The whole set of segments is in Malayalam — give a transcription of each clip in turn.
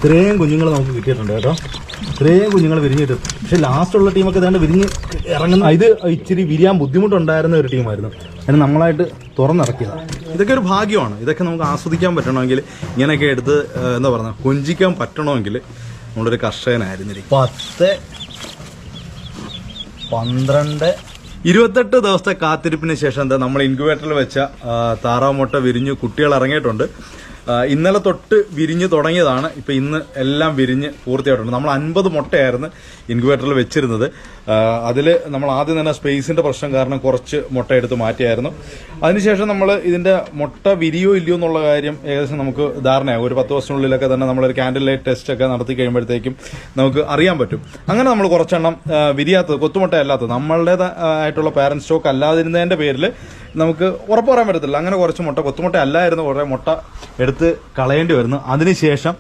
ഇത്രയും കുഞ്ഞുങ്ങൾ നമുക്ക് കിട്ടിയിട്ടുണ്ട് കേട്ടോ. ഇത്രയും കുഞ്ഞുങ്ങൾ വിരിഞ്ഞിട്ട്, പക്ഷെ ലാസ്റ്റുള്ള ടീമൊക്കെ ഏതാണ്ട് വിരിഞ്ഞ് ഇറങ്ങുന്ന, ഇത് ഇച്ചിരി വിരിയാൻ ബുദ്ധിമുട്ടുണ്ടായിരുന്ന ഒരു ടീമായിരുന്നു. അതിന് നമ്മളായിട്ട് തുറന്നിറക്കിയതാണ്. ഇതൊക്കെ ഒരു ഭാഗ്യമാണ്. ഇതൊക്കെ നമുക്ക് ആസ്വദിക്കാൻ പറ്റണമെങ്കിൽ, ഇങ്ങനെയൊക്കെ എടുത്ത് എന്താ പറയുക, കൊഞ്ചിക്കാൻ പറ്റണമെങ്കിൽ നമ്മളൊരു കർഷകനായിരുന്നിരിക്കും. 10, 12, 28 ദിവസത്തെ കാത്തിരിപ്പിന് ശേഷം എന്താ നമ്മൾ ഇൻക്യുബേറ്ററിൽ വെച്ച താറാവ് മുട്ട വിരിഞ്ഞ് കുട്ടികൾ ഇറങ്ങിയിട്ടുണ്ട്. ഇന്നലെ തൊട്ട് വിരിഞ്ഞ് തുടങ്ങിയതാണ്. ഇപ്പം ഇന്ന് എല്ലാം വിരിഞ്ഞ് പൂർത്തിയായിട്ടുണ്ട്. നമ്മൾ 50 മുട്ടയായിരുന്നു ഇൻക്യുബേറ്ററിൽ വെച്ചിരുന്നത്. അതിൽ നമ്മൾ ആദ്യം തന്നെ സ്പേസിന്റെ പ്രശ്നം കാരണം കുറച്ച് മുട്ട എടുത്ത് മാറ്റിയായിരുന്നു. അതിനുശേഷം നമ്മൾ ഇതിന്റെ മുട്ട വിരിയോ ഇല്ലയോ എന്നുള്ള കാര്യം ഏകദേശം നമുക്ക് ധാരണയാകും. ഒരു 10 ദിവസത്തിനുള്ളിലൊക്കെ തന്നെ നമ്മളൊരു കാൻഡിൽ ലൈറ്റ് ടെസ്റ്റ് ഒക്കെ നടത്തി കഴിയുമ്പോഴത്തേക്കും നമുക്ക് അറിയാൻ പറ്റും. അങ്ങനെ നമ്മൾ കുറച്ചെണ്ണം വിരിയാത്തത്, കൊത്തുമുട്ട അല്ലാത്തത്, നമ്മളുടേതായിട്ടുള്ള പാരന്റ് സ്റ്റോക്ക് അല്ലാതിരുന്നതിന്റെ പേരിൽ നമുക്ക് ഉറപ്പ് പറയാൻ പറ്റത്തില്ല. അങ്ങനെ കുറച്ച് മുട്ട, കൊത്തുമുട്ട അല്ലായിരുന്നു, കുറേ മുട്ട എടുത്ത് കളയേണ്ടി വരുന്നു. അതിനുശേഷം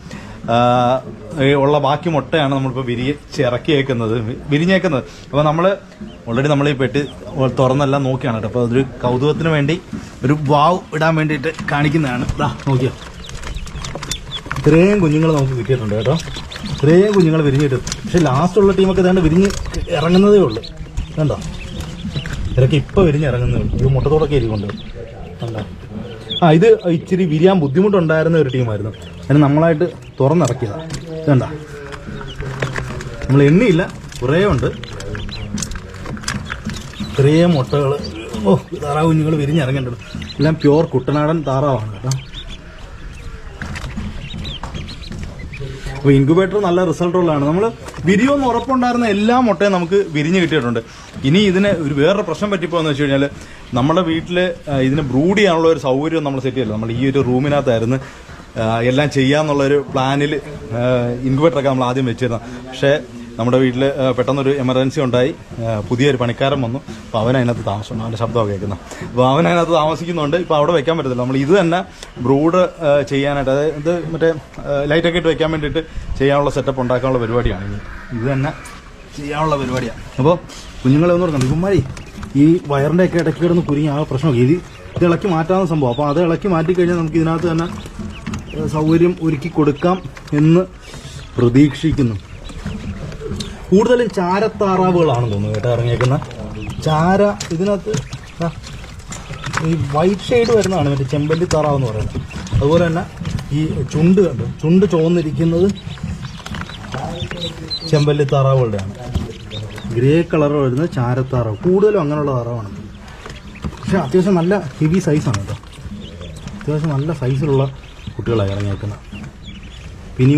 ഉള്ള ബാക്കി മുട്ടയാണ് നമ്മളിപ്പോൾ വിരിഞ്ഞേക്കുന്നത്. അപ്പോൾ നമ്മൾ ഓൾറെഡി നമ്മൾ ഈ പെട്ടി തുറന്നെല്ലാം നോക്കിയാണ് കേട്ടോ. അപ്പോൾ അതൊരു കൗതുകത്തിന് വേണ്ടി ഒരു വാവ് ഇടാൻ വേണ്ടിയിട്ട് കാണിക്കുന്നതാണ്. ഇതാ നോക്കിയോ, ഇത്രയും കുഞ്ഞുങ്ങൾ നമുക്ക് കിട്ടിയിട്ടുണ്ട് കേട്ടോ. ഇത്രയും കുഞ്ഞുങ്ങൾ വിരിഞ്ഞിട്ട്, പക്ഷെ ലാസ്റ്റുള്ള ടീമൊക്കെ ഏതാണ്ട് വിരിഞ്ഞ് ഇറങ്ങുന്നതേ ഉള്ളൂ. കണ്ടോ, ഇതൊക്കെ ഇപ്പോൾ വിരിഞ്ഞിറങ്ങുന്നേ ഉള്ളൂ. ഒരു മുട്ടത്തോടൊക്കെ ഇരിക്കുന്നുണ്ട്. കണ്ടോ, ഇത് ഇച്ചിരി വിരിയാൻ ബുദ്ധിമുട്ടുണ്ടായിരുന്ന ഒരു ടീമായിരുന്നു. അതിന് നമ്മളായിട്ട് തുറന്നിറക്കിയതാണ്. ഇതെന്താ, നമ്മൾ എണ്ണിയില്ല, കുറേ ഉണ്ട്. ഇത്രയും മുട്ടകൾ, താറാവ് കുഞ്ഞുങ്ങൾ വിരിഞ്ഞിറങ്ങേണ്ടത്. എല്ലാം പ്യോർ കുട്ടനാടൻ താറാവാണ് കേട്ടോ. അപ്പോൾ ഇൻക്യുബേറ്റർ നല്ല റിസൾട്ടുള്ളതാണ്. നമ്മൾ വിരിയൊന്ന് ഉറപ്പുണ്ടായിരുന്ന എല്ലാ മുട്ടയും നമുക്ക് വിരിഞ്ഞ് കിട്ടിയിട്ടുണ്ട്. ഇനി ഇതിന് ഒരു വേറൊരു പ്രശ്നം പറ്റിപ്പോയെന്ന് വെച്ച് കഴിഞ്ഞാൽ, നമ്മുടെ വീട്ടിൽ ഇതിന് ബ്രൂഡ് ചെയ്യാനുള്ള ഒരു സൗകര്യം നമ്മൾ സെറ്റ് ചെയ്യില്ല. നമ്മൾ ഈ ഒരു റൂമിനകത്തായിരുന്നു എല്ലാം ചെയ്യാന്നുള്ളൊരു പ്ലാനിൽ ഇൻക്യുബേറ്ററൊക്കെ നമ്മൾ ആദ്യം വെച്ചിരുന്നത്. പക്ഷേ നമ്മുടെ വീട്ടിൽ പെട്ടെന്നൊരു എമർജൻസി ഉണ്ടായി. പുതിയൊരു പണിക്കാരൻ വന്നു. അപ്പോൾ അവനതിനകത്ത് താമസം, അവൻ്റെ ശബ്ദമൊക്കെ കേൾക്കുന്നത്. അപ്പോൾ അവനതിനകത്ത് താമസിക്കുന്നുണ്ട്. ഇപ്പോൾ അവിടെ വെക്കാൻ പറ്റത്തില്ല. നമ്മൾ ഇത് തന്നെ ബ്രൂഡ് ചെയ്യാനായിട്ട്, അതായത് ഇത് മറ്റേ ലൈറ്റൊക്കെ ഇട്ട് വെക്കാൻ വേണ്ടിയിട്ട് ചെയ്യാനുള്ള സെറ്റപ്പ് ഉണ്ടാക്കാനുള്ള പരിപാടിയാണ്. ഇത് തന്നെ ചെയ്യാനുള്ള പരിപാടിയാണ്. അപ്പോൾ കുഞ്ഞുങ്ങളെ ഒന്ന് ഓർക്കണം, ഇവന്മാരി ഈ വയറിൻ്റെ ഒക്കെ ഇടയ്ക്ക് കിടന്ന് കുരുങ്ങി ആ പ്രശ്നമൊക്കെ ഇത് ഇളക്കി മാറ്റാവുന്ന സംഭവം. അപ്പോൾ അത് ഇളക്കി മാറ്റിക്കഴിഞ്ഞാൽ നമുക്ക് ഇതിനകത്ത് തന്നെ സൗകര്യം ഒരുക്കി കൊടുക്കാം എന്ന് പ്രതീക്ഷിക്കുന്നു. കൂടുതലും ചാരത്താറാവുകളാണെന്ന് തോന്നുന്നു കേട്ടോ ഇറങ്ങിയേക്കുന്ന ചാര. ഇതിനകത്ത് ഈ വൈറ്റ് ഷെയ്ഡ് വരുന്നതാണ് മറ്റേ ചെമ്പല്ലി താറാവ് എന്ന് പറയുന്നത്. അതുപോലെ തന്നെ ഈ ചുണ്ട് ചുവന്നിരിക്കുന്നത് ചെമ്പല്ലി താറാവുകളുടെയാണ്. ഗ്രേ കളർ വരുന്നത് ചാരത്താറാവ്. കൂടുതലും അങ്ങനെയുള്ള താറാവാണ്. പക്ഷെ അത്യാവശ്യം നല്ല ഹെവി സൈസാണ് കേട്ടോ. അത്യാവശ്യം നല്ല സൈസിലുള്ള കുട്ടികളാണ് ഇറങ്ങിയേക്കുന്നത്. പിന്നെ